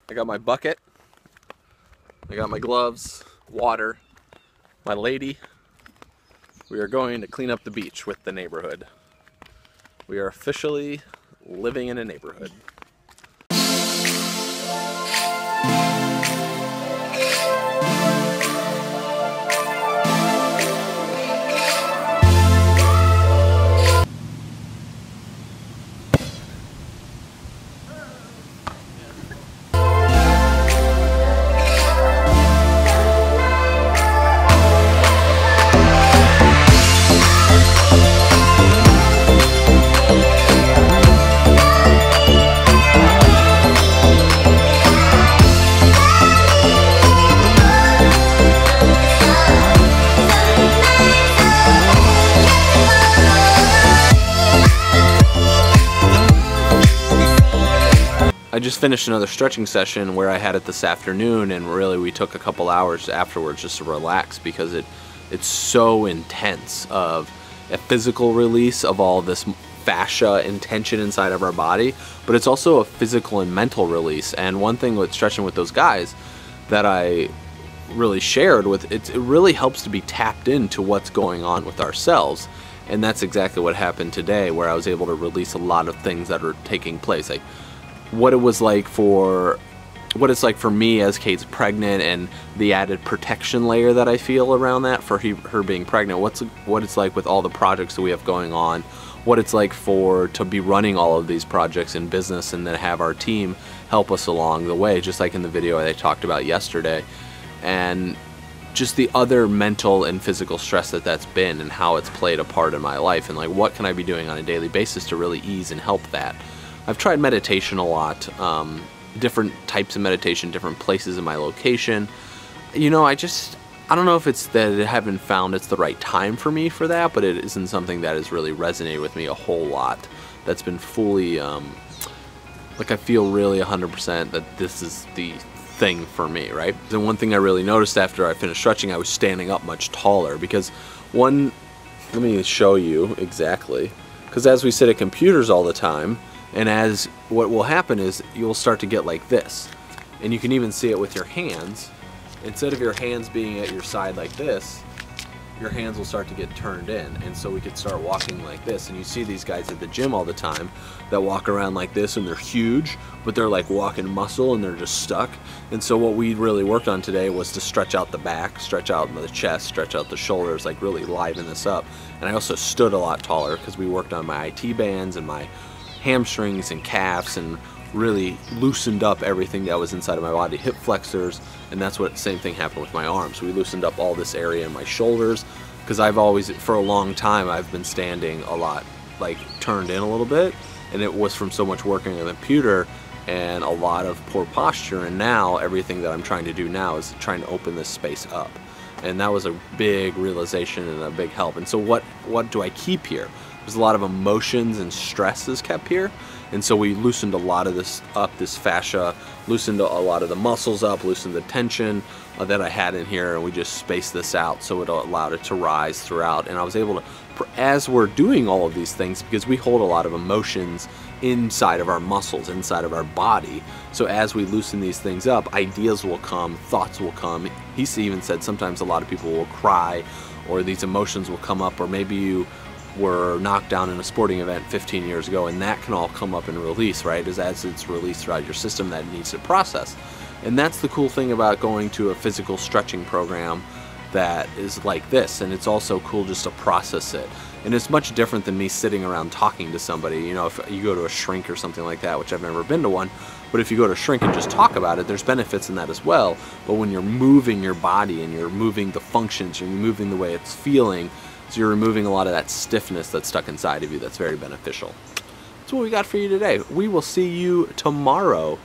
I got my bucket, I got my gloves, water, my lady. We are going to clean up the beach with the neighborhood. We are officially living in a neighborhood. I just finished another stretching session where I had it this afternoon, and really we took a couple hours afterwards just to relax because it's so intense of a physical release of all this fascia and tension inside of our body, but it's also a physical and mental release. And one thing with stretching with those guys that I really shared with, it really helps to be tapped into what's going on with ourselves. And that's exactly what happened today, where I was able to release a lot of things that are taking place. Like what it's like for me as Kate's pregnant, and the added protection layer that I feel around that for her being pregnant. What it's like with all the projects that we have going on. What it's like to be running all of these projects in business, and then have our team help us along the way, just like in the video I talked about yesterday. And just the other mental and physical stress that's been, and how it's played a part in my life, and like what can I be doing on a daily basis to really ease and help that. I've tried meditation a lot, different types of meditation, different places in my location. You know, I don't know if it's that I haven't found it's the right time for me for that, but it isn't something that has really resonated with me a whole lot. That's been fully, like I feel really 100% that this is the thing for me, right? And one thing I really noticed after I finished stretching, I was standing up much taller because let me show you exactly, because as we sit at computers all the time, and as what will happen is you'll start to get like this, and you can even see it with your hands. Instead of your hands being at your side like this, your hands will start to get turned in, and so we could start walking like this. And you see these guys at the gym all the time that walk around like this, and they're huge, but they're like walking muscle and they're just stuck. And so what we really worked on today was to stretch out the back, stretch out the chest, stretch out the shoulders, like really liven this up. And I also stood a lot taller because we worked on my IT bands and my hamstrings and calves, and really loosened up everything that was inside of my body, hip flexors. And that's what same thing happened with my arms. We loosened up all this area in my shoulders, because I've always, for a long time, I've been standing a lot, like turned in a little bit, and it was from so much working on the computer and a lot of poor posture. And now everything that I'm trying to do now is trying to open this space up, and that was a big realization and a big help. And so what do I keep here? There's a lot of emotions and stresses kept here, and so we loosened a lot of this up, this fascia, loosened a lot of the muscles up, loosened the tension that I had in here, and we just spaced this out so it allowed it to rise throughout. And I was able to, as we're doing all of these things, because we hold a lot of emotions inside of our muscles, inside of our body, so as we loosen these things up, ideas will come, thoughts will come. He even said sometimes a lot of people will cry, or these emotions will come up, or maybe you were knocked down in a sporting event 15 years ago, and that can all come up and release, right? As it's released throughout your system, that needs to process. And that's the cool thing about going to a physical stretching program that is like this. And it's also cool just to process it. And it's much different than me sitting around talking to somebody. You know, if you go to a shrink or something like that, which I've never been to one, but if you go to a shrink and just talk about it, there's benefits in that as well. But when you're moving your body and you're moving the functions, you're moving the way it's feeling, so you're removing a lot of that stiffness that's stuck inside of you. That's very beneficial. That's what we got for you today. We will see you tomorrow.